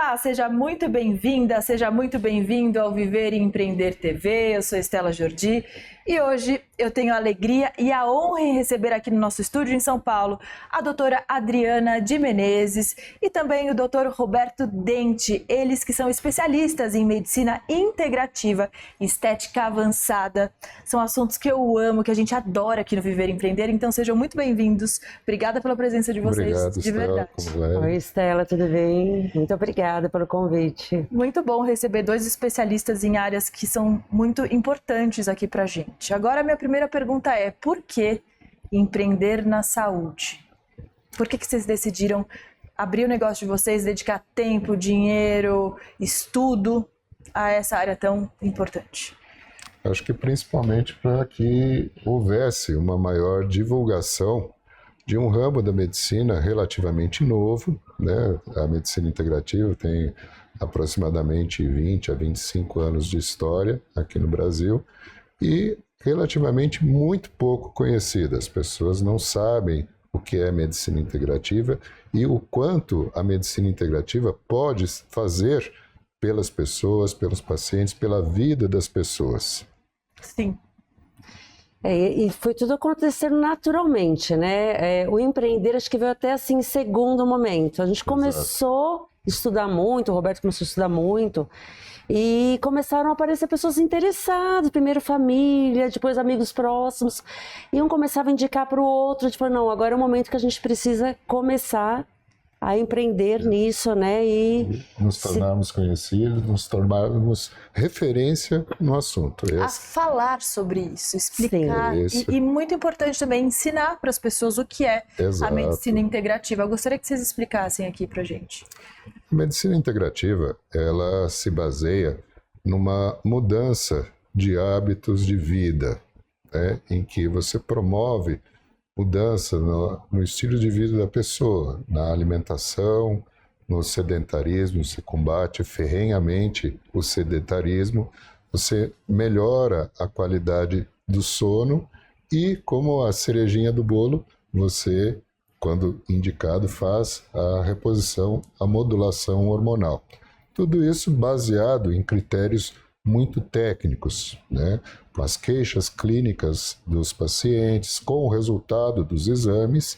Olá, seja muito bem-vinda, seja muito bem-vindo ao Viver e Empreender TV. Eu sou Estela Jordi e hoje eu tenho a alegria e a honra em receber aqui no nosso estúdio em São Paulo a doutora Adriana de Menezes e também o doutor Roberto Dente, eles que são especialistas em medicina integrativa e estética avançada. São assuntos que eu amo, que a gente adora aqui no Viver e Empreender, então sejam muito bem-vindos. Obrigada pela presença de vocês. Obrigado, de Estela, verdade. como vai? Oi, Estela, tudo bem? Muito obrigada pelo convite. Muito bom receber dois especialistas em áreas que são muito importantes aqui pra gente. Agora, a minha primeira pergunta é: por que empreender na saúde? Por que vocês decidiram abrir o negócio de vocês, dedicar tempo, dinheiro, estudo a essa área tão importante? Acho que principalmente para que houvesse uma maior divulgação de um ramo da medicina relativamente novo, né? A medicina integrativa tem aproximadamente 20 a 25 anos de história aqui no Brasil e relativamente muito pouco conhecida. As pessoas não sabem o que é medicina integrativa e o quanto a medicina integrativa pode fazer pelas pessoas, pelos pacientes, pela vida das pessoas. Sim. E foi tudo acontecendo naturalmente, né? O empreender acho que veio até assim em segundo momento. A gente começou a estudar muito, o Roberto começou a estudar muito e começaram a aparecer pessoas interessadas, primeiro família, depois amigos próximos, e um começava a indicar para o outro, tipo, não, agora é o momento que a gente precisa começar a empreender nisso, né? E nos tornarmos conhecidos, nos tornarmos referência no assunto. A falar sobre isso, explicar. Sim, e muito importante também ensinar para as pessoas o que é a medicina integrativa. Eu gostaria que vocês explicassem aqui para a gente. A medicina integrativa, ela se baseia numa mudança de hábitos de vida, né? Em que você promove mudança no estilo de vida da pessoa, na alimentação, no sedentarismo, você combate ferrenhamente o sedentarismo, você melhora a qualidade do sono e, como a cerejinha do bolo, você, quando indicado, faz a reposição, a modulação hormonal. Tudo isso baseado em critérios muito técnicos, né? Com as queixas clínicas dos pacientes, com o resultado dos exames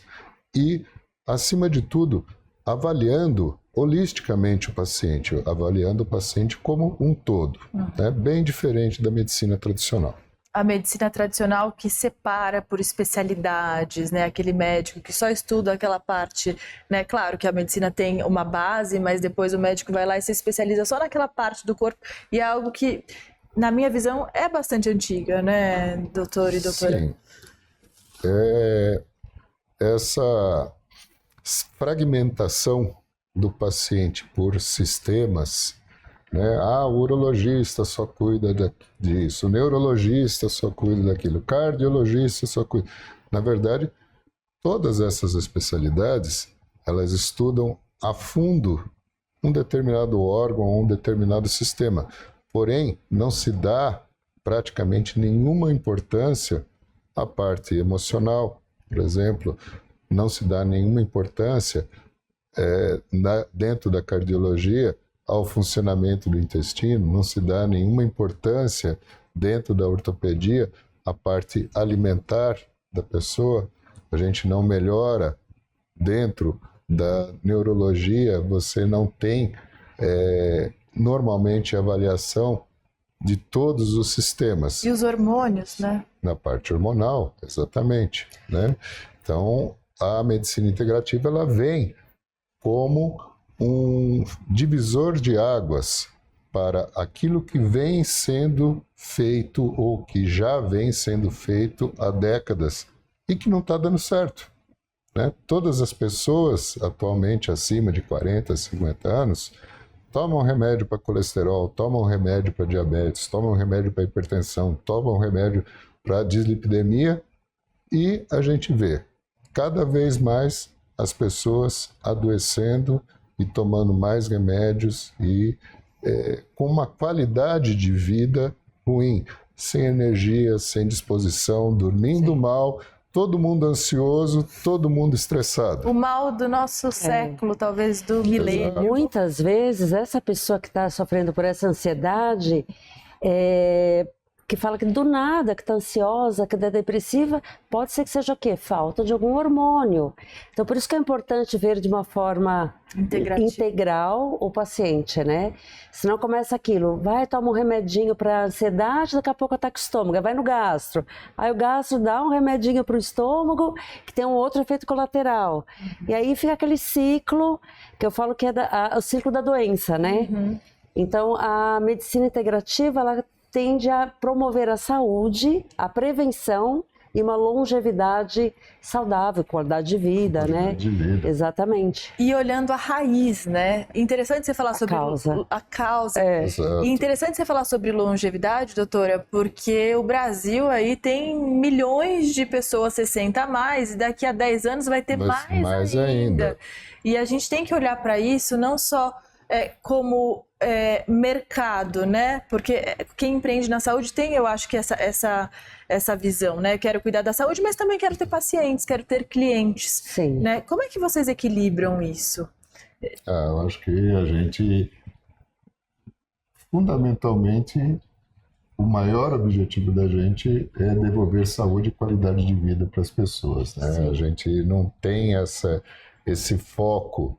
e, acima de tudo, avaliando holisticamente o paciente, avaliando o paciente como um todo, né? Bem diferente da medicina tradicional. A medicina tradicional que separa por especialidades, né? Aquele médico que só estuda aquela parte, né? Claro que a medicina tem uma base, mas depois o médico vai lá e se especializa só naquela parte do corpo, e é algo que, na minha visão, é bastante antiga, né, doutor e doutora? Sim. Essa fragmentação do paciente por sistemas, né? O urologista só cuida disso, o neurologista só cuida daquilo, o cardiologista só cuida. Na verdade, todas essas especialidades, elas estudam a fundo um determinado órgão, um determinado sistema. Porém, não se dá praticamente nenhuma importância à parte emocional, por exemplo, não se dá nenhuma importância dentro da cardiologia ao funcionamento do intestino, não se dá nenhuma importância dentro da ortopedia à parte alimentar da pessoa, a gente não melhora dentro da neurologia, você não tem normalmente avaliação de todos os sistemas. E os hormônios, né? Na parte hormonal, exatamente, né? Então, a medicina integrativa, ela vem como um divisor de águas para aquilo que vem sendo feito ou que já vem sendo feito há décadas e que não está dando certo, né? Todas as pessoas atualmente acima de 40, 50 anos tomam remédio para colesterol, tomam remédio para diabetes, tomam remédio para hipertensão, tomam remédio para dislipidemia e a gente vê cada vez mais as pessoas adoecendo e tomando mais remédios e com uma qualidade de vida ruim, sem energia, sem disposição, dormindo mal, todo mundo ansioso, todo mundo estressado. O mal do nosso século, talvez do milênio. Muitas vezes, essa pessoa que está sofrendo por essa ansiedade, que fala que do nada, que está ansiosa, que está depressiva, pode ser que seja o quê? Falta de algum hormônio. Então, por isso que é importante ver de uma forma integral o paciente, né? Senão começa aquilo, vai, toma um remedinho para ansiedade, daqui a pouco ataca o estômago, vai no gastro. Aí o gastro dá um remedinho para o estômago, que tem um outro efeito colateral. E aí fica aquele ciclo, que eu falo que é o ciclo da doença, né? Então, a medicina integrativa, ela tende a promover a saúde, a prevenção e uma longevidade saudável, qualidade de vida, né? De vida. Exatamente. E olhando a raiz, né? Interessante você falar sobre a causa. E interessante você falar sobre longevidade, doutora, porque o Brasil aí tem milhões de pessoas 60 a mais e daqui a 10 anos vai ter mais ainda. E a gente tem que olhar para isso não só como mercado, né? Porque quem empreende na saúde tem, eu acho que essa visão, né? Quero cuidar da saúde, mas também quero ter pacientes, quero ter clientes. Sim. Né? Como é que vocês equilibram isso? Eu acho que a gente, fundamentalmente, o maior objetivo da gente é devolver saúde e qualidade de vida para as pessoas, né? A gente não tem esse foco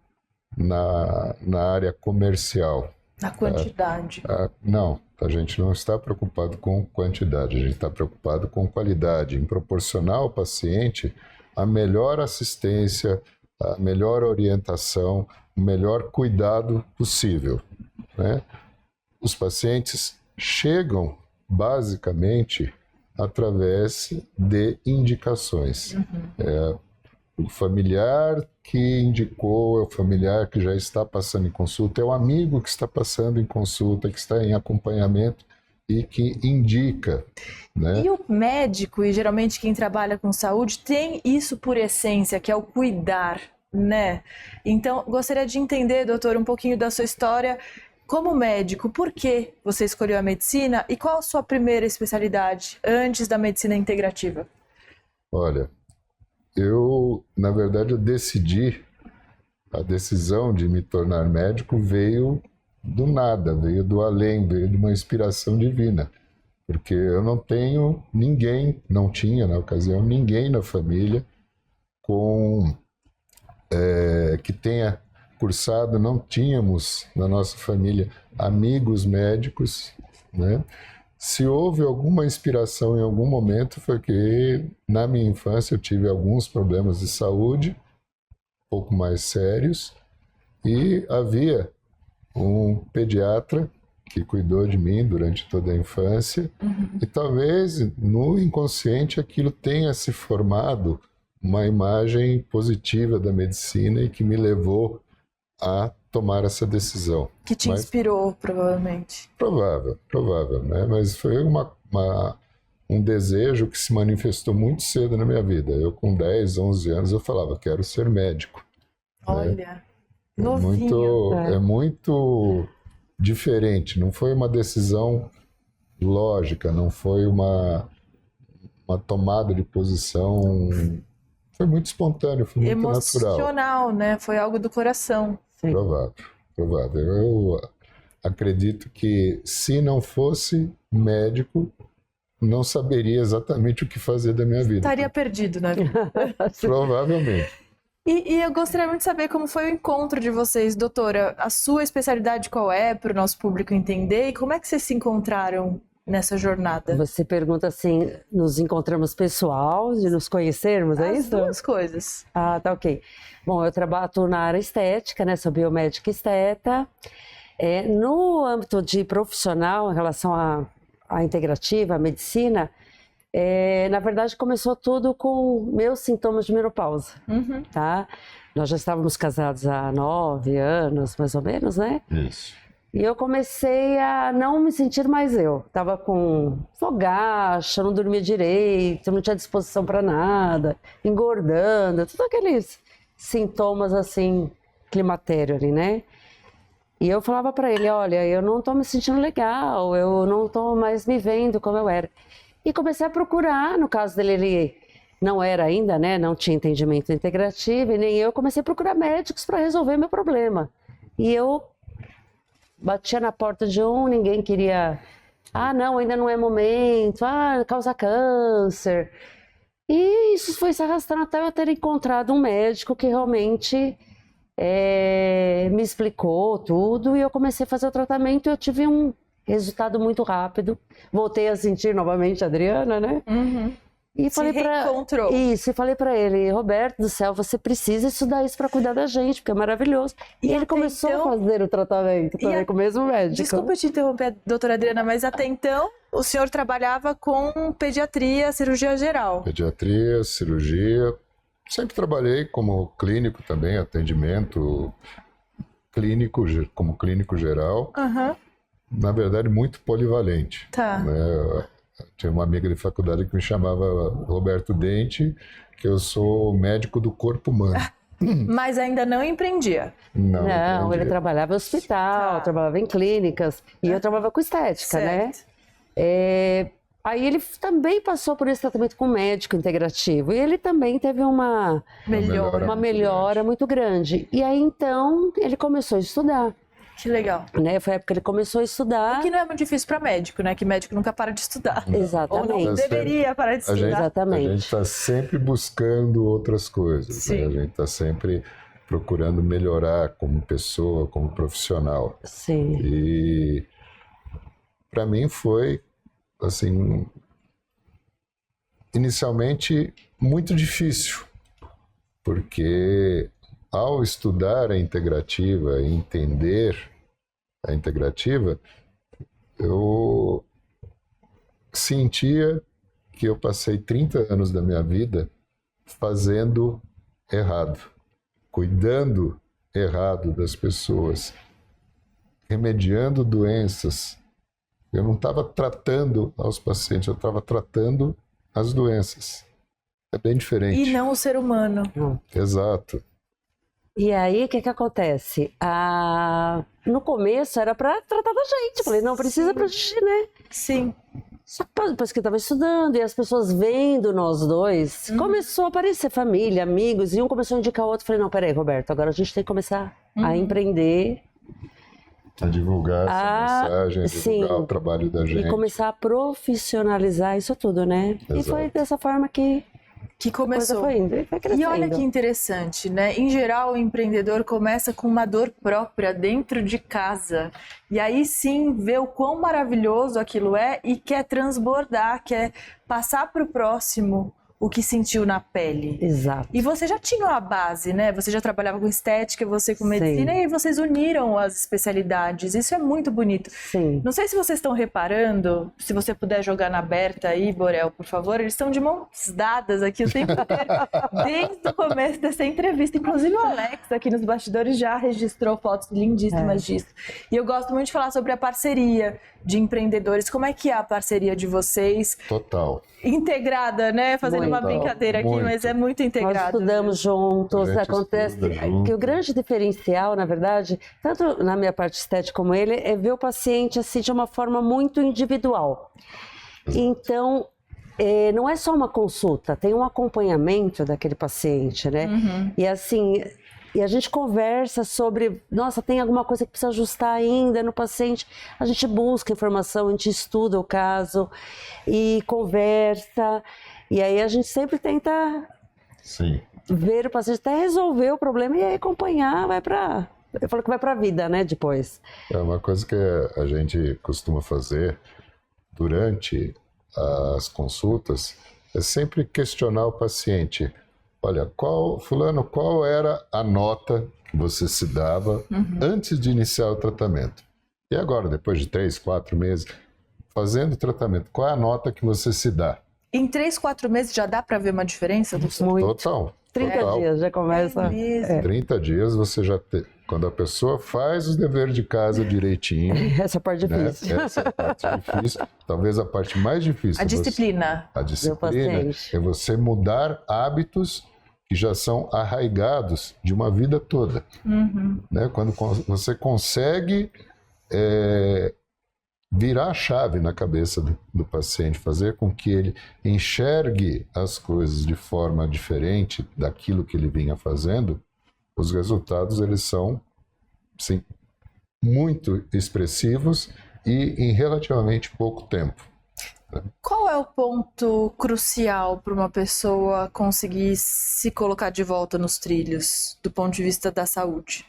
na área comercial. Na quantidade. Não, a gente não está preocupado com quantidade, a gente está preocupado com qualidade, em proporcionar ao paciente a melhor assistência, a melhor orientação, o melhor cuidado possível, né? Os pacientes chegam basicamente através de indicações. O familiar que indicou, é o familiar que já está passando em consulta, é o amigo que está passando em consulta, que está em acompanhamento e que indica, né? E o médico, e geralmente quem trabalha com saúde, tem isso por essência, que é o cuidar, né? Então, gostaria de entender, doutor, um pouquinho da sua história como médico. Por que você escolheu a medicina e qual a sua primeira especialidade antes da medicina integrativa? Olha, na verdade, a decisão de me tornar médico veio do nada, veio do além, veio de uma inspiração divina. Porque eu não tenho ninguém, não tinha na ocasião, ninguém na família que tenha cursado, não tínhamos na nossa família amigos médicos, né? Se houve alguma inspiração em algum momento, foi que na minha infância eu tive alguns problemas de saúde, um pouco mais sérios, e havia um pediatra que cuidou de mim durante toda a infância, e talvez no inconsciente aquilo tenha se formado uma imagem positiva da medicina e que me levou a tomar essa decisão. Que te inspirou, provavelmente. Provável, né? Mas foi um desejo que se manifestou muito cedo na minha vida. Eu com 10, 11 anos, eu falava, quero ser médico. Olha, novinho. É muito diferente, não foi uma decisão lógica, não foi uma tomada de posição, foi muito espontâneo, foi muito natural. Emocional, né? Foi algo do coração. Sim. Provável. Eu acredito que se não fosse médico, não saberia exatamente o que fazer da minha vida. Estaria perdido na vida. Provavelmente. E eu gostaria muito de saber como foi o encontro de vocês, doutora. A sua especialidade qual é, para o nosso público entender, e como é que vocês se encontraram nessa jornada? Você pergunta assim, nos encontramos pessoal, de nos conhecermos, é isso? As duas coisas. Ah, tá ok. Bom, eu trabalho na área estética, né? Sou biomédica esteta. No âmbito de profissional, em relação à integrativa, à medicina, na verdade começou tudo com meus sintomas de menopausa, tá? Nós já estávamos casados há 9 anos, mais ou menos, né? Isso. E eu comecei a não me sentir mais eu. Tava com fogacha, não dormia direito, não tinha disposição para nada, engordando, todos aqueles sintomas assim, climatério ali, né? E eu falava para ele, olha, eu não tô me sentindo legal, eu não tô mais me vendo como eu era. E comecei a procurar, no caso dele, ele não era ainda, né? Não tinha entendimento integrativo e nem eu comecei a procurar médicos para resolver meu problema. E eu batia na porta de um, ninguém queria. Ah, não, ainda não é momento. Ah, causa câncer. E isso foi se arrastando até eu ter encontrado um médico que realmente me explicou tudo. E eu comecei a fazer o tratamento e eu tive um resultado muito rápido. Voltei a sentir novamente a Adriana, né? Uhum. E Se reencontrou. Isso, e falei pra ele, Roberto do céu, você precisa estudar isso pra cuidar da gente, porque é maravilhoso. E ele começou a fazer o tratamento também com o mesmo médico. Desculpa te interromper, doutora Adriana, mas até então o senhor trabalhava com pediatria, cirurgia geral. Pediatria, cirurgia. Sempre trabalhei como clínico também, atendimento clínico, como clínico geral. Uhum. Na verdade, muito polivalente. Tá. Né? Tinha uma amiga de faculdade que me chamava Roberto Dente, que eu sou médico do corpo humano. Mas ainda não empreendia. Não, ele trabalhava em hospital, trabalhava em clínicas, e eu trabalhava com estética, certo. né? Aí ele também passou por esse tratamento com médico integrativo, e ele também teve uma melhora muito grande. E aí, então, ele começou a estudar. Que legal. Né? Foi a época que ele começou a estudar. O que não é muito difícil para médico, né? Que médico nunca para de estudar. Exatamente. Ou não deveria parar de estudar. Exatamente. A gente está sempre buscando outras coisas. Né? A gente está sempre procurando melhorar como pessoa, como profissional. Sim. E para mim foi, assim, inicialmente muito difícil, porque ao estudar a integrativa e entender a integrativa, eu sentia que eu passei 30 anos da minha vida fazendo errado, cuidando errado das pessoas, remediando doenças. Eu não estava tratando aos pacientes, eu estava tratando as doenças. É bem diferente. E não o ser humano. Exato. E aí, o que acontece? No começo era para tratar da gente. Falei, não precisa pra gente, né? Sim. Só que depois que eu estava estudando e as pessoas vendo nós dois, começou a aparecer família, amigos, e um começou a indicar o outro. Falei, não, peraí, Roberto, agora a gente tem que começar a empreender. A divulgar essa mensagem, a divulgar o trabalho da gente. E começar a profissionalizar isso tudo, né? Exato. E foi dessa forma que começou. Foi indo, foi crescendo. E olha que interessante, né? Em geral, o empreendedor começa com uma dor própria dentro de casa. E aí sim vê o quão maravilhoso aquilo é e quer transbordar, quer passar para o próximo o que sentiu na pele. Exato. E você já tinha a base, né? Você já trabalhava com estética, você com medicina, e aí vocês uniram as especialidades. Isso é muito bonito. Sim. Não sei se vocês estão reparando, se você puder jogar na aberta aí, Borel, por favor, eles estão de mãos dadas aqui o tempo inteiro, desde o começo dessa entrevista. Inclusive o Alex, aqui nos bastidores, já registrou fotos lindíssimas disso. E eu gosto muito de falar sobre a parceria de empreendedores. Como é que é a parceria de vocês? Total. Integrada, né? Fazendo uma brincadeira aqui, mas é muito integrado. Nós estudamos juntos, acontece junto. que o grande diferencial, na verdade, tanto na minha parte estética como ele, é ver o paciente assim de uma forma muito individual. Então, não é só uma consulta, tem um acompanhamento daquele paciente, né? E assim, e a gente conversa sobre, nossa, tem alguma coisa que precisa ajustar ainda no paciente, a gente busca informação, a gente estuda o caso e conversa, e aí a gente sempre tenta ver o paciente até resolver o problema e aí acompanhar, eu falo que vai para a vida, né, depois. É uma coisa que a gente costuma fazer durante as consultas, é sempre questionar o paciente. Olha, fulano, qual era a nota que você se dava antes de iniciar o tratamento? E agora, depois de 3, 4 meses, fazendo o tratamento, qual é a nota que você se dá? Em 3, 4 meses já dá para ver uma diferença, doutor? Muito. Total. 30 dias já começa. 30 dias você já tem. Quando a pessoa faz os deveres de casa direitinho. Essa parte difícil. Né? Essa é a parte difícil. Talvez a parte mais difícil. A disciplina. A disciplina é você mudar hábitos que já são arraigados de uma vida toda. Né? Quando você consegue virar a chave na cabeça do paciente, fazer com que ele enxergue as coisas de forma diferente daquilo que ele vinha fazendo, os resultados eles são, sim, muito expressivos e em relativamente pouco tempo. Qual é o ponto crucial para uma pessoa conseguir se colocar de volta nos trilhos, do ponto de vista da saúde,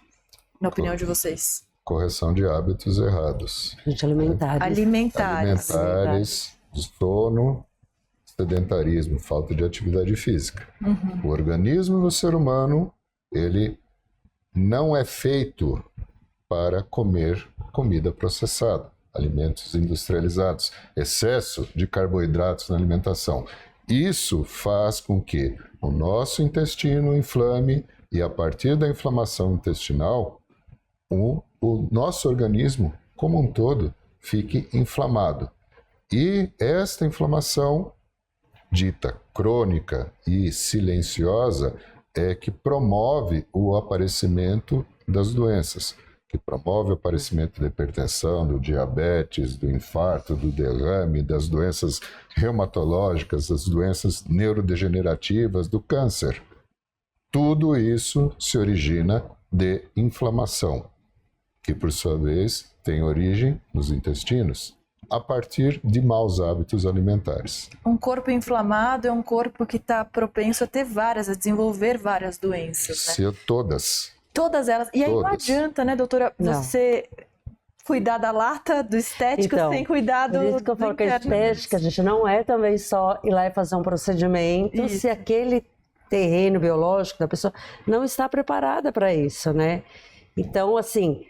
na opinião de vocês? Correção de hábitos errados. Alimentares, sono, sedentarismo, falta de atividade física. O organismo do ser humano, ele não é feito para comer comida processada, alimentos industrializados, excesso de carboidratos na alimentação. Isso faz com que o nosso intestino inflame e, a partir da inflamação intestinal, o nosso organismo como um todo fique inflamado. E esta inflamação, dita crônica e silenciosa, é que promove o aparecimento das doenças, que promove o aparecimento da hipertensão, do diabetes, do infarto, do derrame, das doenças reumatológicas, das doenças neurodegenerativas, do câncer. Tudo isso se origina de inflamação, que por sua vez tem origem nos intestinos, a partir de maus hábitos alimentares. Um corpo inflamado é um corpo que está propenso a desenvolver várias doenças, né? Todas. Todas elas. E aí não adianta, né, doutora, você cuidar da lata, do estético, sem cuidar do por isso que eu falo que a estética, a gente não é também só ir lá e fazer um procedimento se aquele terreno biológico da pessoa não está preparada para isso, né? Então, assim,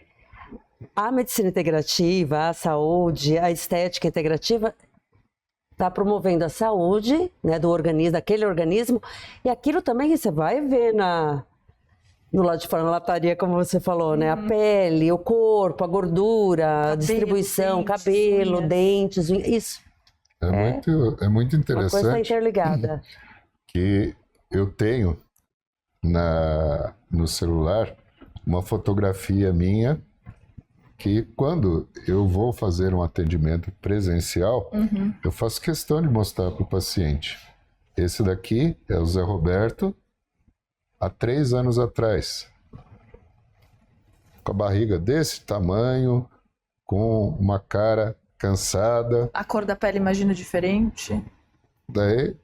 a medicina integrativa, a saúde, a estética integrativa está promovendo a saúde, né, do organismo, daquele organismo, e aquilo também você vai ver no lado de fora, na lataria, como você falou, né? A pele, o corpo, a gordura, a distribuição, dentes, cabelo, unhas. Dentes, unhas, isso. É muito interessante. Uma coisa interligada. Que eu tenho no celular uma fotografia minha que quando eu vou fazer um atendimento presencial, eu faço questão de mostrar para o paciente. Esse daqui é o Zé Roberto, há 3 anos atrás, com a barriga desse tamanho, com uma cara cansada. A cor da pele, imagino, diferente. Daí,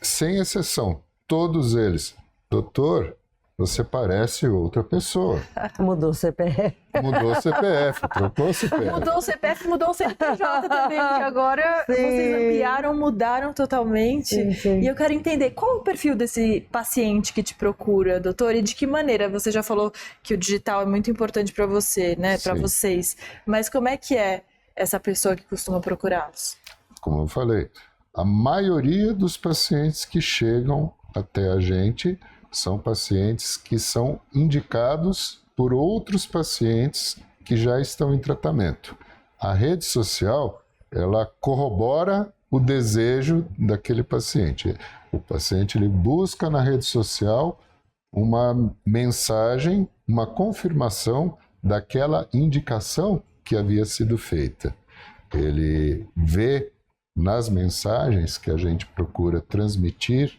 sem exceção, todos eles, doutor, você parece outra pessoa. Mudou o CPF. Mudou o CPF, trocou o CPF. Mudou o CPF, mudou o CNPJ também, que agora vocês ampliaram, mudaram totalmente. Sim. E eu quero entender, qual é o perfil desse paciente que te procura, doutor? E de que maneira? Você já falou que o digital é muito importante para você, né? Para vocês. Mas como é que é essa pessoa que costuma procurá-los? Como eu falei, a maioria dos pacientes que chegam até a gente são pacientes que são indicados por outros pacientes que já estão em tratamento. A rede social, ela corrobora o desejo daquele paciente. O paciente ele busca na rede social uma mensagem, uma confirmação daquela indicação que havia sido feita. Ele vê nas mensagens que a gente procura transmitir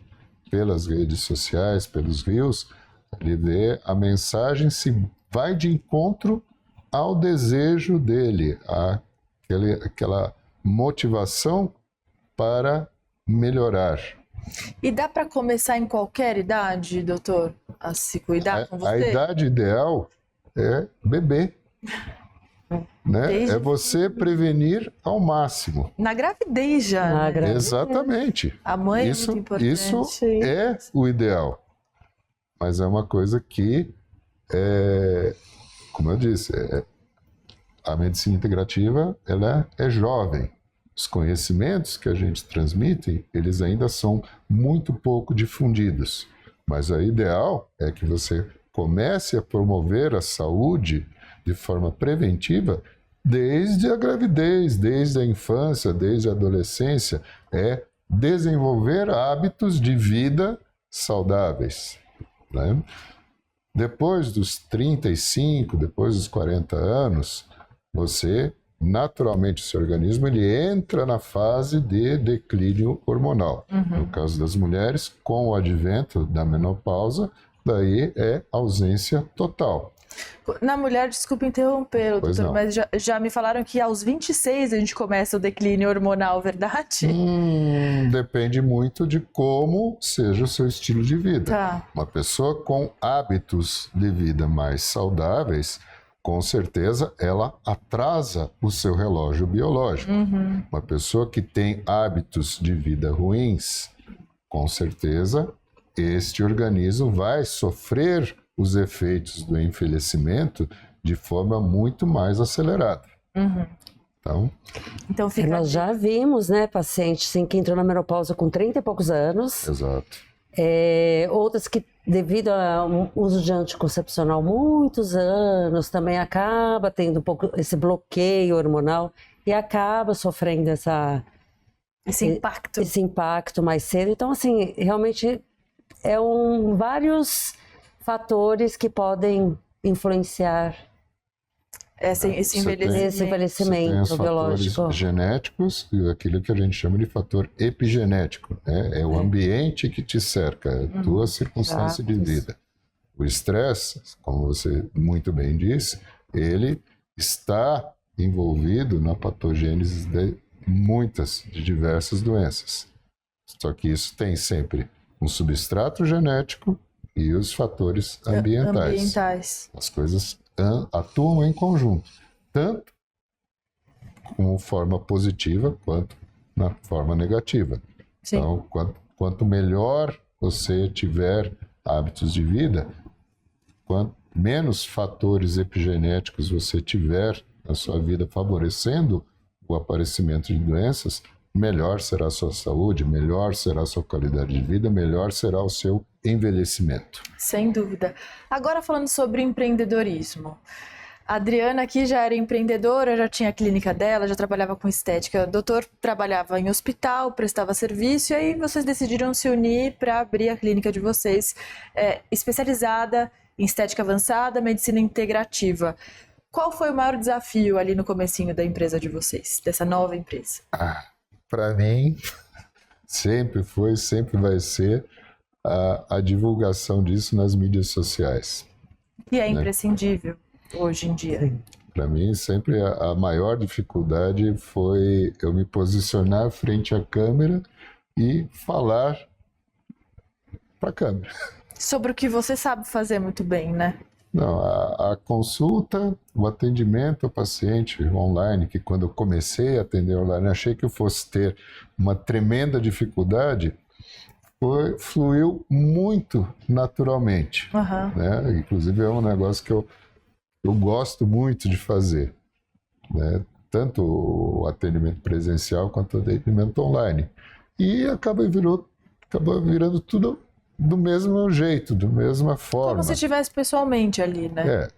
pelas redes sociais, pelos reels, ele vê a mensagem se vai de encontro ao desejo dele, aquela motivação para melhorar. E dá para começar em qualquer idade, doutor, a se cuidar com você? A idade ideal é bebê. Né? É você prevenir ao máximo. Na gravidez já. Né? Exatamente. A mãe é muito importante. Isso é o ideal. Mas é uma coisa que, como eu disse, a medicina integrativa ela é jovem. Os conhecimentos que a gente transmite, eles ainda são muito pouco difundidos. Mas o ideal é que você comece a promover a saúde de forma preventiva desde a gravidez, desde a infância, desde a adolescência, é desenvolver hábitos de vida saudáveis. Né? Depois dos 35, depois dos 40 anos, você naturalmente o seu organismo ele entra na fase de declínio hormonal. No caso das mulheres, com o advento da menopausa, daí é ausência total. Na mulher, desculpa interromper, Pois doutor, não. mas já me falaram que aos 26 a gente começa o declínio hormonal, verdade? Depende muito de como seja o seu estilo de vida. Tá. Uma pessoa com hábitos de vida mais saudáveis, com certeza ela atrasa o seu relógio biológico. Uma pessoa que tem hábitos de vida ruins, com certeza este organismo vai sofrer os efeitos do envelhecimento de forma muito mais acelerada. Então fica. Nós já vimos, né, pacientes sim, que entrou na menopausa com 30 e poucos anos. Exato. Outras que, devido ao uso de anticoncepcional muitos anos, também acaba tendo um pouco esse bloqueio hormonal e acaba sofrendo Esse impacto. esse impacto mais cedo. Então, assim, realmente vários fatores que podem influenciar Esse envelhecimento. esse envelhecimento Você tem os biológico. fatores genéticos e aquilo que a gente chama de fator epigenético, né? É o ambiente que te cerca, é a tua circunstância de Exato. vida. O estresse, como você muito bem disse, ele está envolvido na patogênese de diversas doenças. Só que isso tem sempre um substrato genético e os fatores ambientais. As coisas atuam em conjunto, tanto como forma positiva quanto na forma negativa. Sim. Então, quanto melhor você tiver hábitos de vida, quanto menos fatores epigenéticos você tiver na sua vida favorecendo o aparecimento de doenças, melhor será a sua saúde, melhor será a sua qualidade de vida, melhor será o seu envelhecimento. Sem dúvida. Agora falando sobre empreendedorismo. A Adriana aqui já era empreendedora, já tinha a clínica dela, já trabalhava com estética. O doutor trabalhava em hospital, prestava serviço, e aí vocês decidiram se unir para abrir a clínica de vocês, especializada em estética avançada, medicina integrativa. Qual foi o maior desafio ali no comecinho da empresa de vocês, dessa nova empresa? Para mim, sempre foi, sempre vai ser a divulgação disso nas mídias sociais. E é imprescindível hoje em dia. Para mim, sempre a maior dificuldade foi eu me posicionar frente à câmera e falar para a câmera. Sobre o que você sabe fazer muito bem, né? Não, a consulta, o atendimento ao paciente online, que quando eu comecei a atender online, achei que eu fosse ter uma tremenda dificuldade, fluiu muito naturalmente. Né? Inclusive é um negócio que eu gosto muito de fazer, né? Tanto o atendimento presencial quanto o atendimento online. E acaba virando tudo do mesmo jeito, da mesma forma. Como se estivesse pessoalmente ali, né?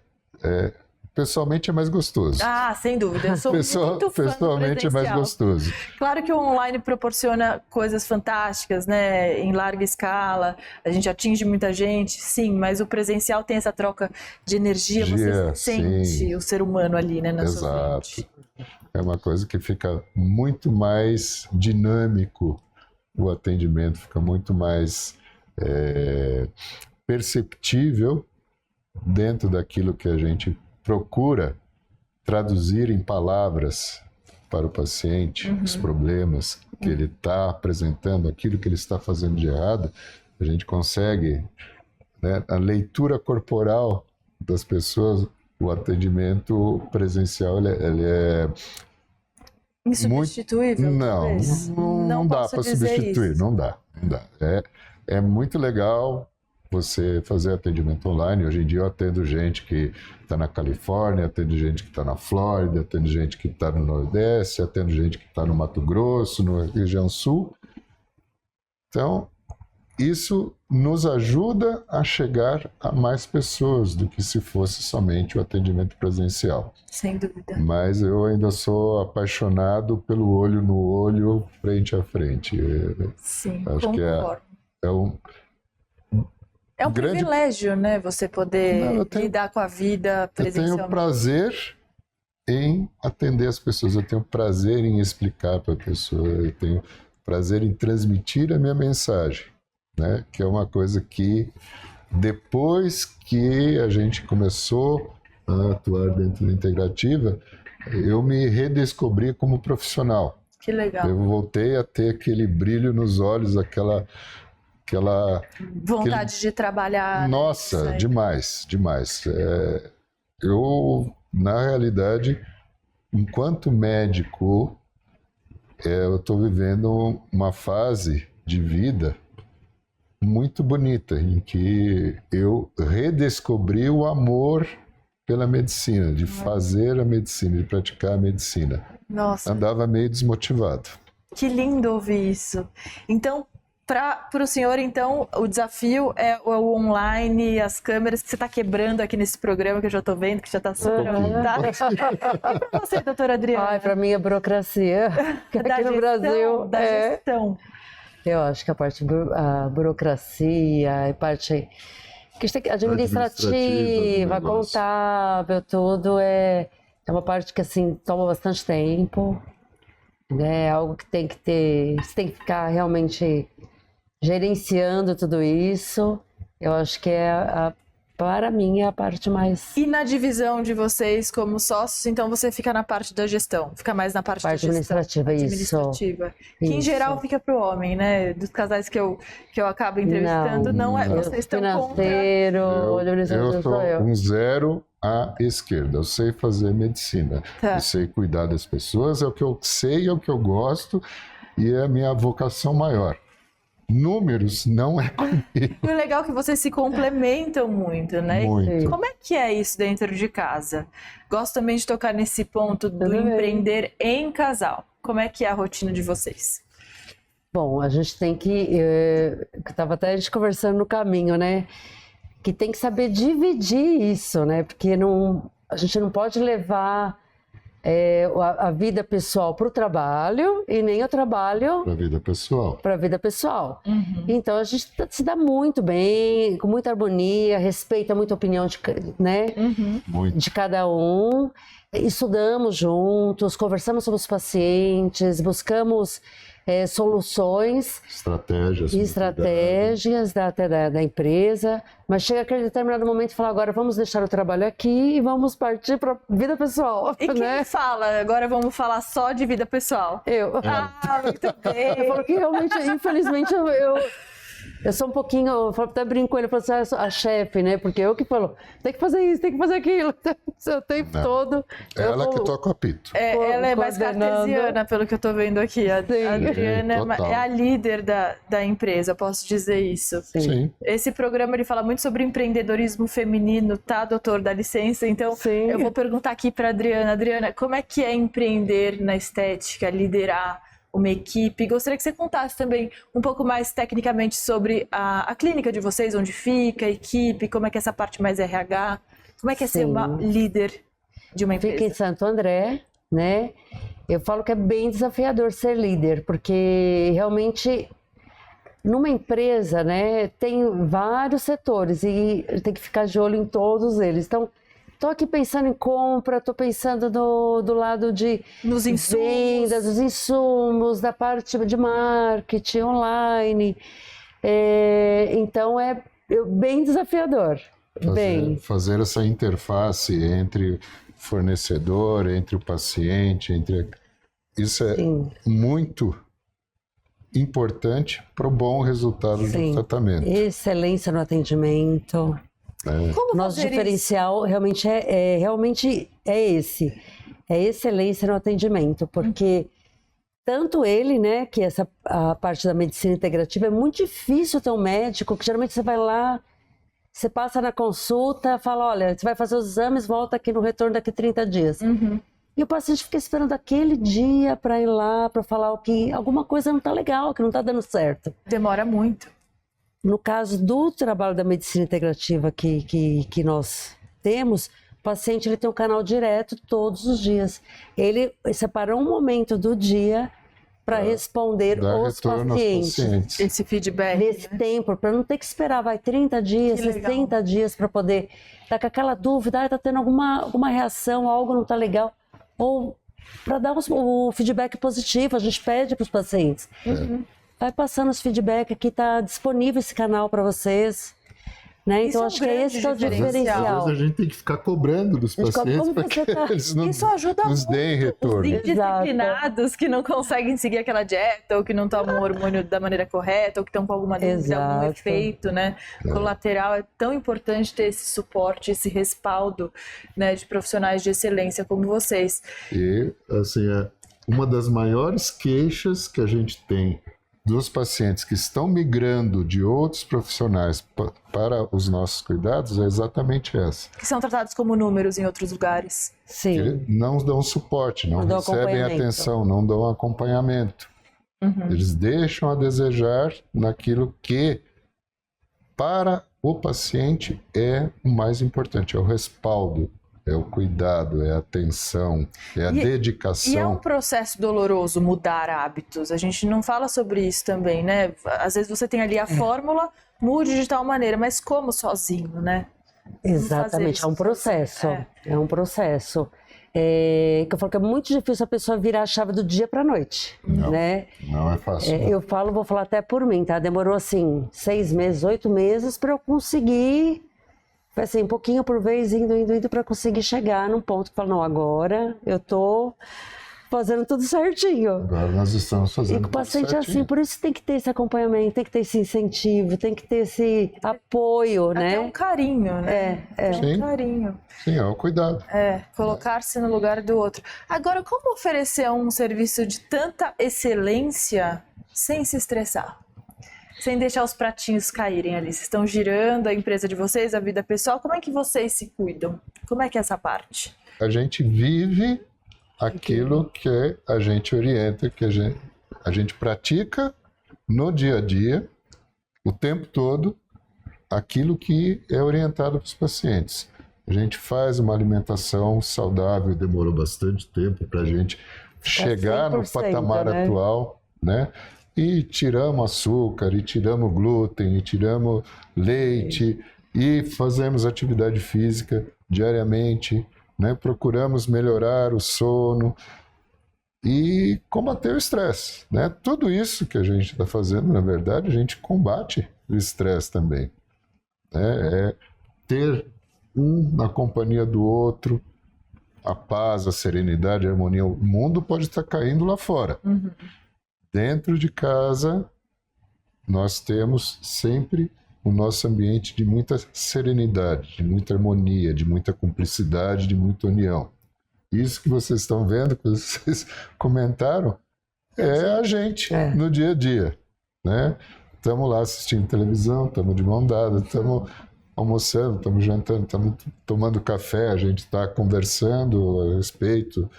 Pessoalmente é mais gostoso. Ah, sem dúvida. Eu sou muito fã Pessoalmente do é mais presencial. gostoso. Claro que o online proporciona coisas fantásticas, né? Em larga escala, a gente atinge muita gente, sim, mas o presencial tem essa troca de energia, você sente o ser humano ali, né? Na sua frente. É uma coisa que fica muito mais dinâmico, o atendimento fica muito mais perceptível dentro daquilo que a gente procura traduzir em palavras para o paciente, os problemas que ele está apresentando, aquilo que ele está fazendo de errado. A gente consegue, né, a leitura corporal das pessoas, o atendimento presencial, ele é insubstituível? Não dá para substituir, não dá. É muito legal você fazer atendimento online. Hoje em dia eu atendo gente que está na Califórnia, atendo gente que está na Flórida, atendo gente que está no Nordeste, atendo gente que está no Mato Grosso, na região Sul. Então, isso nos ajuda a chegar a mais pessoas do que se fosse somente o atendimento presencial. Sem dúvida. Mas eu ainda sou apaixonado pelo olho no olho, frente a frente. Sim, acho concordo. É um privilégio, né? Você poder lidar com a vida presencialmente. Eu tenho prazer em atender as pessoas, eu tenho prazer em explicar para a pessoa, eu tenho prazer em transmitir a minha mensagem, né? Que é uma coisa que, depois que a gente começou a atuar dentro da integrativa, eu me redescobri como profissional. Que legal. Eu voltei a ter aquele brilho nos olhos, aquela vontade de trabalhar. Nossa, né? demais. Eu, na realidade, enquanto médico, eu estou vivendo uma fase de vida muito bonita, em que eu redescobri o amor pela medicina, de fazer a medicina, de praticar a medicina. Nossa. Andava meio desmotivado. Que lindo ouvir isso. Então, para o senhor, então, o desafio é o online, as câmeras que você está quebrando aqui nesse programa, que eu já estou vendo, que já está super à vontade. E para você, doutora Adriana? Ai, para mim é burocracia. Aqui no Brasil. Da gestão. Eu acho que a parte a burocracia, a parte administrativa, contábil, tudo é uma parte que assim toma bastante tempo, né? É algo que tem que ter, você tem que ficar realmente gerenciando tudo isso. Eu acho que para mim é a parte mais... E na divisão de vocês como sócios, então você fica na parte da gestão, fica mais na parte da gestão administrativa, administrativa. Que em geral fica pro homem, né? Dos casais que eu acabo entrevistando, não é, vocês estão financeiro, eu sou um zero à esquerda. Eu sei fazer medicina. Tá. Eu sei cuidar das pessoas, é o que eu sei, é o que eu gosto e é a minha vocação maior. Números não é comigo. E o legal é que vocês se complementam muito, né? Muito. Como é que é isso dentro de casa? Gosto também de tocar nesse ponto do empreender em casal. Como é que é a rotina de vocês? Bom, a gente tem que... Estava até a gente conversando no caminho, né? Que tem que saber dividir isso, né? Porque a gente não pode levar a vida pessoal para o trabalho e nem o trabalho Para a vida pessoal. Para a vida pessoal. Uhum. Então a gente se dá muito bem, com muita harmonia, respeita muito a opinião né? Uhum. De cada um. Estudamos juntos, conversamos sobre os pacientes, buscamos soluções, estratégias da empresa, mas chega aquele determinado momento e fala, agora vamos deixar o trabalho aqui e vamos partir para a vida pessoal. E quem fala? Agora vamos falar só de vida pessoal. Eu. Ah, muito bem. Eu falo que realmente, infelizmente, eu sou um pouquinho, eu até brinco com ele, eu falo assim, eu sou a chefe, né? Porque eu que falo, tem que fazer isso, tem que fazer aquilo, o tempo todo. Ela que toca o apito. Ela é mais cartesiana, pelo que eu tô vendo aqui. A Adriana é a líder da empresa, posso dizer isso. Sim. Esse programa ele fala muito sobre empreendedorismo feminino, tá, doutor? Dá licença. Então, eu vou perguntar aqui para Adriana. Adriana, como é que é empreender na estética, liderar uma equipe? Gostaria que você contasse também um pouco mais tecnicamente sobre a clínica de vocês, onde fica, a equipe, como é que é essa parte mais RH, como é que é ser uma líder de uma empresa? Fica em Santo André, né? Eu falo que é bem desafiador ser líder, porque realmente numa empresa, né, tem vários setores e tem que ficar de olho em todos eles. Então, estou aqui pensando em compra, estou pensando do lado de vendas, dos insumos, da parte de marketing online. Então é bem desafiador. Fazer essa interface entre fornecedor, entre o paciente, isso é muito importante para o bom resultado do tratamento. Excelência no atendimento. Nosso diferencial realmente é esse, é excelência no atendimento, porque tanto ele, né, que a parte da medicina integrativa é muito difícil ter um médico, que geralmente você vai lá, você passa na consulta, fala, olha, você vai fazer os exames, volta aqui no retorno daqui 30 dias. E o paciente fica esperando aquele dia para ir lá, para falar que alguma coisa não está legal, que não está dando certo. Demora muito. No caso do trabalho da medicina integrativa que nós temos, o paciente ele tem um canal direto todos os dias. Ele separa um momento do dia para responder os pacientes. Esse feedback. Nesse tempo, para não ter que esperar 30 dias, 60 dias para poder estar com aquela dúvida, está tendo alguma reação, algo não está legal. ou para dar o feedback positivo, a gente pede para os pacientes. Vai passando os feedback, aqui está disponível esse canal para vocês. Né? Então, acho que esse é o diferencial. Às vezes a gente tem que ficar cobrando dos pacientes para que eles Isso ajuda nos deem retorno. Os indisciplinados que não conseguem seguir aquela dieta, ou que não tomam o hormônio da maneira correta, ou que estão com alguma dúvida, algum efeito, né, colateral. É tão importante ter esse suporte, esse respaldo, né, de profissionais de excelência como vocês. E, assim, uma das maiores queixas que a gente tem dos pacientes que estão migrando de outros profissionais para os nossos cuidados é exatamente essa. Que são tratados como números em outros lugares. Sim. Que não dão suporte, não recebem atenção, não dão acompanhamento. Eles deixam a desejar naquilo que, para o paciente, é o mais importante, é o respaldo. É o cuidado, é a atenção, é a dedicação. E é um processo doloroso mudar hábitos. A gente não fala sobre isso também, né? Às vezes você tem ali a fórmula, mude de tal maneira, mas como sozinho, né? Exatamente, é um processo. É um processo. Que eu falo que é muito difícil a pessoa virar a chave do dia para a noite. Não, né? Não é fácil. Eu vou falar até por mim, tá? Demorou assim 6 meses, 8 meses para eu conseguir. Foi assim, um pouquinho por vez, indo para conseguir chegar num ponto que fala, não, agora eu tô fazendo tudo certinho. Agora nós estamos fazendo tudo certinho. E com o paciente é assim, por isso tem que ter esse acompanhamento, tem que ter esse incentivo, tem que ter esse apoio, né? Até um carinho, né? Sim. Um carinho. Sim, é o cuidado. Colocar-se no lugar do outro. Agora, como oferecer um serviço de tanta excelência sem se estressar? Sem deixar os pratinhos caírem ali. Vocês estão girando a empresa de vocês, a vida pessoal. Como é que vocês se cuidam? Como é que é essa parte? A gente vive aquilo que a gente orienta, que a gente pratica no dia a dia, o tempo todo, aquilo que é orientado para os pacientes. A gente faz uma alimentação saudável, demorou bastante tempo para a gente chegar no patamar atual, né? E tiramos açúcar, e tiramos glúten, e tiramos leite, e fazemos atividade física diariamente, né? Procuramos melhorar o sono e combater o estresse, né? Tudo isso que a gente está fazendo, na verdade, a gente combate o estresse também, né? É ter um na companhia do outro, a paz, a serenidade, a harmonia. O mundo pode estar caindo lá fora. Dentro de casa, nós temos sempre o nosso ambiente de muita serenidade, de muita harmonia, de muita cumplicidade, de muita união. Isso que vocês estão vendo, que vocês comentaram, é a gente no dia a dia, né? Estamos lá assistindo televisão, estamos de mão dada, estamos almoçando, estamos jantando, estamos tomando café, a gente está conversando a respeito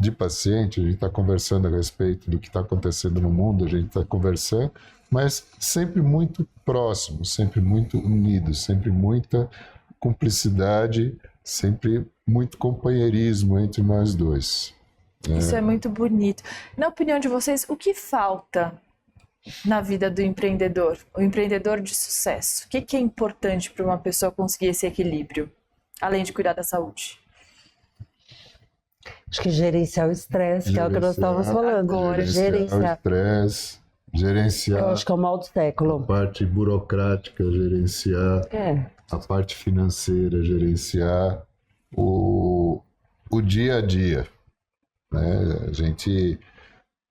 de paciente, a gente está conversando a respeito do que está acontecendo no mundo, a gente está conversando, mas sempre muito próximo, sempre muito unido, sempre muita cumplicidade, sempre muito companheirismo entre nós dois. Isso é muito bonito. Na opinião de vocês, o que falta na vida do empreendedor, o empreendedor de sucesso? O que é importante para uma pessoa conseguir esse equilíbrio, além de cuidar da saúde? Acho que gerenciar o estresse, que é o que nós estávamos falando. Agora, gerenciar o estresse, gerenciar. Eu acho que é o mal do século. A parte burocrática, gerenciar a parte financeira, gerenciar o dia a dia, né?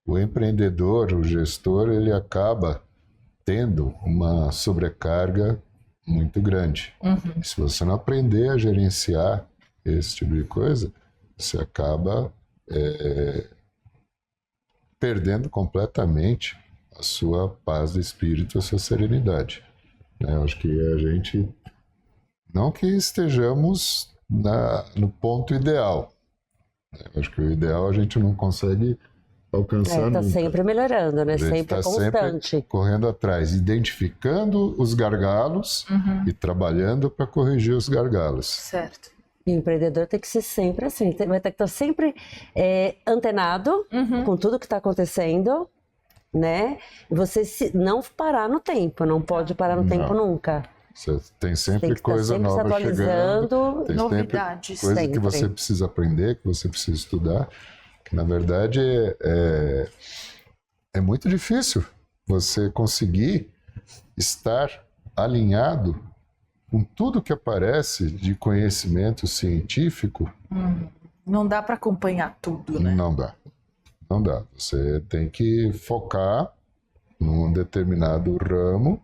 O empreendedor, o gestor, ele acaba tendo uma sobrecarga muito grande. Se você não aprender a gerenciar esse tipo de coisa, você acaba perdendo completamente a sua paz de espírito, a sua serenidade. Eu acho que a gente, não que estejamos no ponto ideal, eu acho que o ideal a gente não consegue alcançar Está sempre melhorando, né? Sempre tá constante. Sempre correndo atrás, identificando os gargalos e trabalhando para corrigir os gargalos. Certo. E o empreendedor tem que ser sempre assim, vai ter que estar sempre antenado com tudo que está acontecendo, né? E você não parar no tempo, não pode parar no tempo nunca. Você tem sempre Tem que coisa estar sempre se nova chegando. atualizando. Tem Novidades. sempre coisa que Sempre. você precisa aprender, que você precisa estudar. Que, na verdade, é muito difícil você conseguir estar alinhado com tudo que aparece de conhecimento científico. Não dá para acompanhar tudo, né? Não dá. Não dá. Você tem que focar num determinado ramo,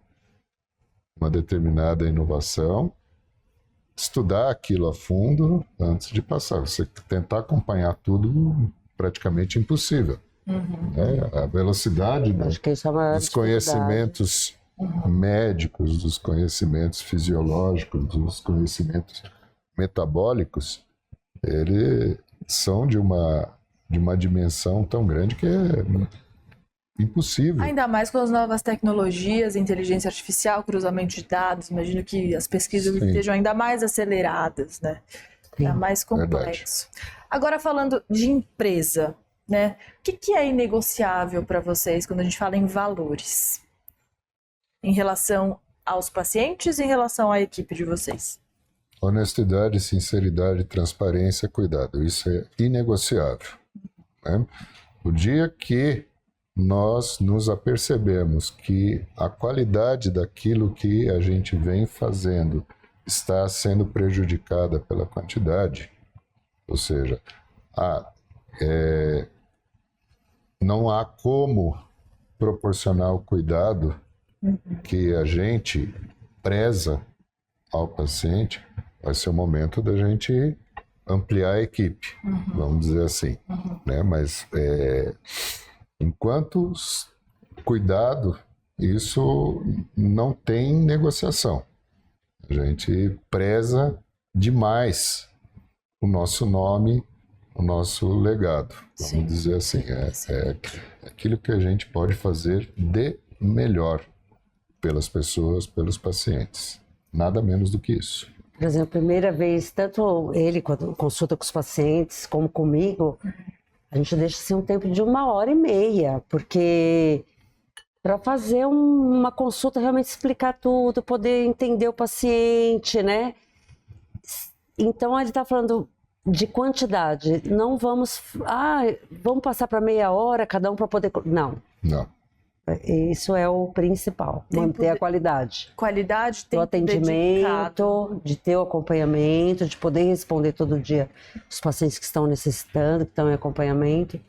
uma determinada inovação, estudar aquilo a fundo antes de passar. Você tentar acompanhar tudo, praticamente impossível. A velocidade Acho que isso é uma dos dificuldade. conhecimentos médicos, dos conhecimentos fisiológicos, dos conhecimentos metabólicos, eles são de uma dimensão tão grande que é impossível. Ainda mais com as novas tecnologias, inteligência artificial, cruzamento de dados. Imagino que as pesquisas Sim. estejam ainda mais aceleradas, né? Ainda mais complexo. Agora, falando de empresa, né? O que é inegociável para vocês quando a gente fala em valores? Em relação aos pacientes e em relação à equipe de vocês? Honestidade, sinceridade, transparência, cuidado. Isso é inegociável, né? O dia que nós nos apercebemos que a qualidade daquilo que a gente vem fazendo está sendo prejudicada pela quantidade, ou seja, não há como proporcionar o cuidado que a gente preza ao paciente, vai ser o momento da gente ampliar a equipe, vamos dizer assim, né? Mas enquanto cuidado, isso não tem negociação. A gente preza demais o nosso nome, o nosso legado, vamos dizer assim. É aquilo que a gente pode fazer de melhor pelas pessoas, pelos pacientes. Nada menos do que isso. Por exemplo, primeira vez, tanto ele quando consulta com os pacientes, como comigo, a gente deixa assim um tempo de 1h30, porque para fazer uma consulta, realmente explicar tudo, poder entender o paciente, né? Então ele está falando de quantidade. Não vamos passar para meia hora cada um para poder. Não. Isso é o principal, manter a qualidade. Qualidade, do tempo atendimento, dedicado. de ter o acompanhamento, de poder responder todo dia os pacientes que estão necessitando, que estão em acompanhamento.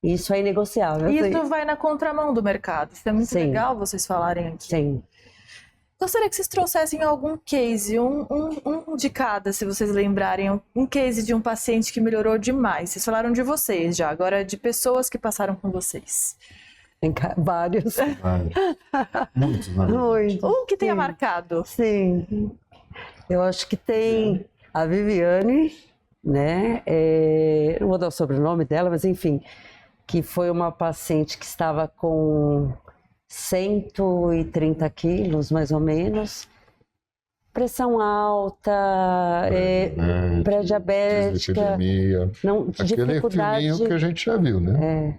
Isso é inegociável. Isso vai na contramão do mercado. Isso é muito Sim. legal vocês falarem aqui. Sim. Gostaria que vocês trouxessem algum case, um de cada, se vocês lembrarem, um case de um paciente que melhorou demais. Vocês falaram de vocês já, agora de pessoas que passaram com vocês. Tem vários. Muitos, né? Muitos. Um que tenha marcado. Sim. Eu acho que tem a Viviane, né? Não vou dar o sobrenome dela, mas enfim, que foi uma paciente que estava com 130 quilos, mais ou menos, pressão alta, pré-diabética, dislipidemia, aquele dificuldade, filminho que a gente já viu, né?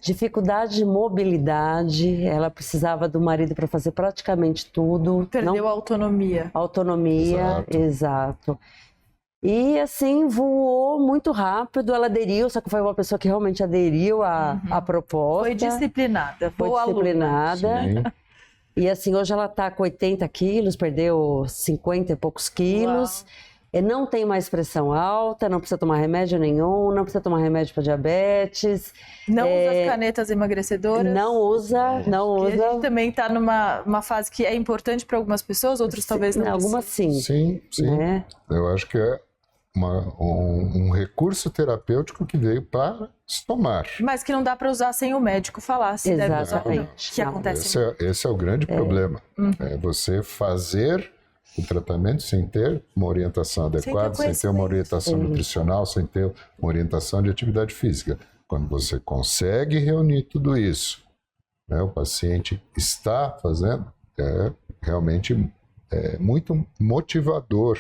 dificuldade de mobilidade, ela precisava do marido para fazer praticamente tudo. Perdeu a autonomia. Autonomia, exato. E assim, voou muito rápido, ela aderiu, só que foi uma pessoa que realmente aderiu à proposta. Foi disciplinada. Foi disciplinada. Sim. E assim, hoje ela está com 80 quilos, perdeu 50 e poucos quilos. Não tem mais pressão alta, não precisa tomar remédio nenhum, não precisa tomar remédio para diabetes. Não usa as canetas emagrecedoras? Não usa. A gente também está numa fase que é importante para algumas pessoas, outras talvez não. Algumas sim. Sim. Né? Eu acho que é um recurso terapêutico que veio para somar. Mas que não dá para usar sem o médico falar se deve usar ou não. Que acontece. Esse é o grande problema. É você fazer o tratamento sem ter uma orientação adequada, sem ter uma orientação nutricional, sem ter uma orientação de atividade física. Quando você consegue reunir tudo isso, né, o paciente está fazendo, realmente muito motivador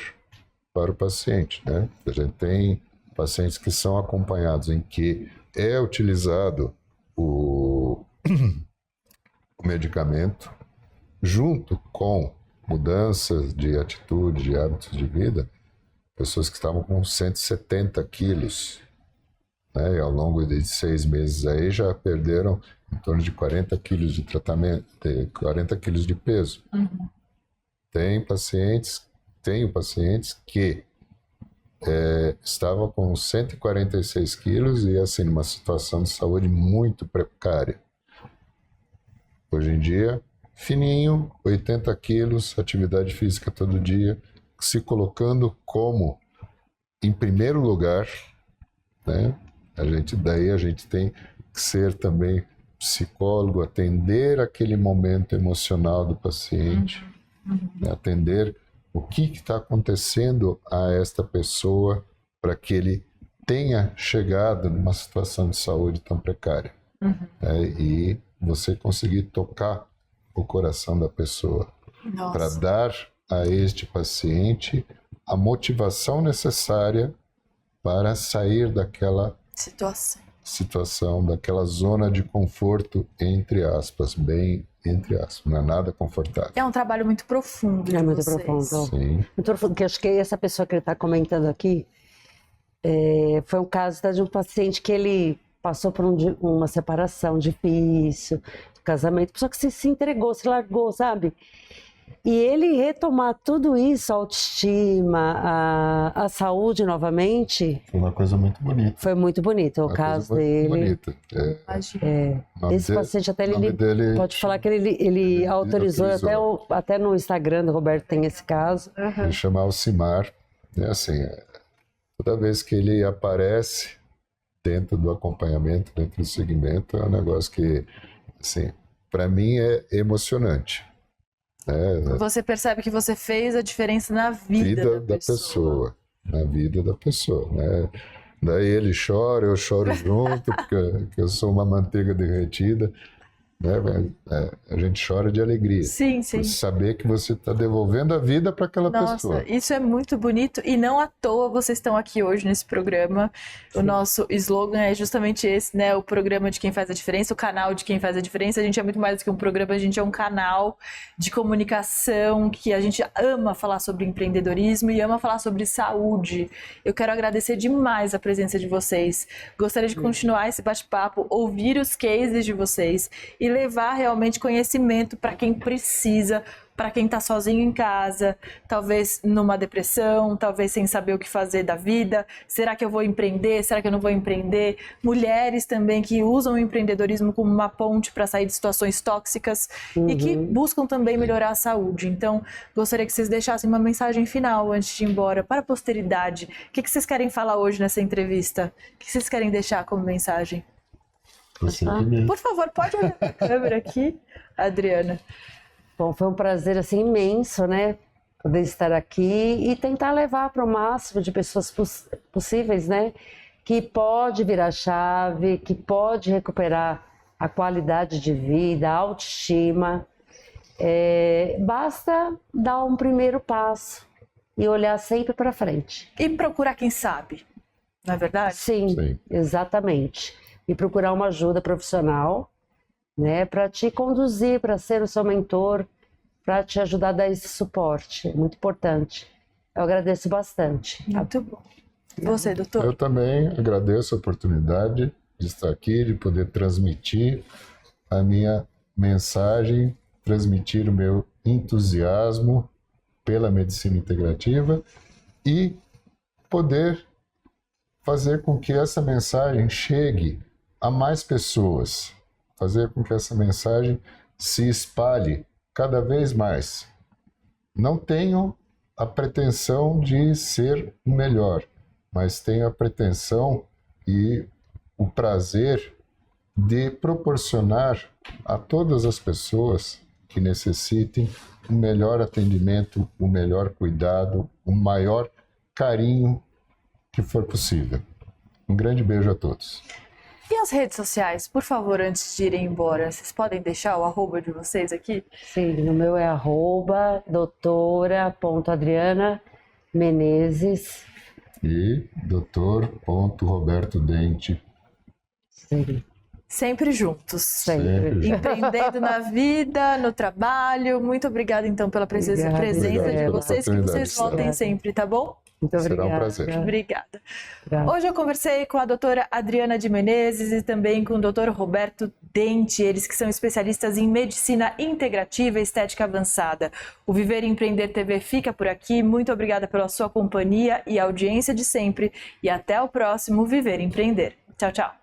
para o paciente, né? A gente tem pacientes que são acompanhados em que é utilizado o medicamento junto com mudanças de atitude, de hábitos de vida, pessoas que estavam com 170 quilos, né? E ao longo de 6 meses aí já perderam em torno de 40 quilos de tratamento, 40 quilos de peso. Tenho pacientes que estavam com 146 quilos e assim, numa situação de saúde muito precária. Hoje em dia, fininho, 80 quilos, atividade física todo dia, se colocando como em primeiro lugar, né? Daí a gente tem que ser também psicólogo, atender aquele momento emocional do paciente, né? Atender o que está acontecendo a esta pessoa para que ele tenha chegado numa situação de saúde tão precária. E você conseguir tocar o coração da pessoa para dar a este paciente a motivação necessária para sair daquela situação, daquela zona de conforto, entre aspas, bem entre aspas, não é nada confortável. É um trabalho muito profundo. É muito vocês. profundo. Sim. Muito profundo, porque acho que essa pessoa que ele está comentando aqui foi um caso de um paciente que ele passou por uma separação difícil, um casamento, pessoa que se entregou, se largou, sabe? E ele retomar tudo isso, a autoestima, a saúde novamente. Foi uma coisa muito bonita. Foi muito bonito o caso dele. Bonita. Esse paciente até ele pode falar que ele autorizou, até no Instagram do Roberto tem esse caso. Ele chama Alcimar. É assim, toda vez que ele aparece dentro do acompanhamento, dentro do segmento, é um negócio que, assim, para mim é emocionante. Você percebe que você fez a diferença na vida da pessoa. Na vida da pessoa, né? Daí ele chora, eu choro junto, porque eu sou uma manteiga derretida, né? A gente chora de alegria. Sim. Por saber que você está devolvendo a vida para aquela pessoa. Isso é muito bonito e não à toa vocês estão aqui hoje nesse programa. Sim. O nosso slogan é justamente esse, né? O programa de quem faz a diferença, o canal de quem faz a diferença. A gente é muito mais do que um programa, a gente é um canal de comunicação que a gente ama falar sobre empreendedorismo e ama falar sobre saúde. Eu quero agradecer demais a presença de vocês. Gostaria de continuar esse bate-papo, ouvir os cases de vocês e levar realmente conhecimento para quem precisa, para quem está sozinho em casa, talvez numa depressão, talvez sem saber o que fazer da vida. Será que eu vou empreender? Será que eu não vou empreender? Mulheres também que usam o empreendedorismo como uma ponte para sair de situações tóxicas e que buscam também melhorar a saúde. Então, gostaria que vocês deixassem uma mensagem final antes de ir embora para a posteridade. O que vocês querem falar hoje nessa entrevista? O que vocês querem deixar como mensagem? Por favor, pode olhar para a câmera aqui, Adriana. Bom, foi um prazer assim imenso, né? Poder estar aqui e tentar levar para o máximo de pessoas possíveis, né? Que pode virar chave, que pode recuperar a qualidade de vida, a autoestima. Basta dar um primeiro passo e olhar sempre para frente. E procurar quem sabe, não é verdade? Sim. Exatamente. E procurar uma ajuda profissional, né, para te conduzir, para ser o seu mentor, para te ajudar a dar esse suporte. É muito importante. Eu agradeço bastante. Muito bom. E você, doutor? Eu também agradeço a oportunidade de estar aqui, de poder transmitir a minha mensagem, transmitir o meu entusiasmo pela medicina integrativa e poder fazer com que essa mensagem chegue a mais pessoas, fazer com que essa mensagem se espalhe cada vez mais. Não tenho a pretensão de ser o melhor, mas tenho a pretensão e o prazer de proporcionar a todas as pessoas que necessitem o melhor atendimento, o melhor cuidado, o maior carinho que for possível. Um grande beijo a todos. E as redes sociais, por favor, antes de irem embora, vocês podem deixar o arroba de vocês aqui? Sim, o meu é @doutora.adriana Menezes. E Dr. Roberto Dente. Sim. Sempre juntos. Sempre. Empreendendo na vida, no trabalho. Muito obrigada, então, pela presença de vocês, que vocês voltem sempre, tá bom? Muito obrigada. Será um prazer. Obrigada. Hoje eu conversei com a doutora Adriana de Menezes e também com o doutor Roberto Dente, eles que são especialistas em medicina integrativa e estética avançada. O Viver e Empreender TV fica por aqui. Muito obrigada pela sua companhia e audiência de sempre. E até o próximo Viver e Empreender. Tchau, tchau.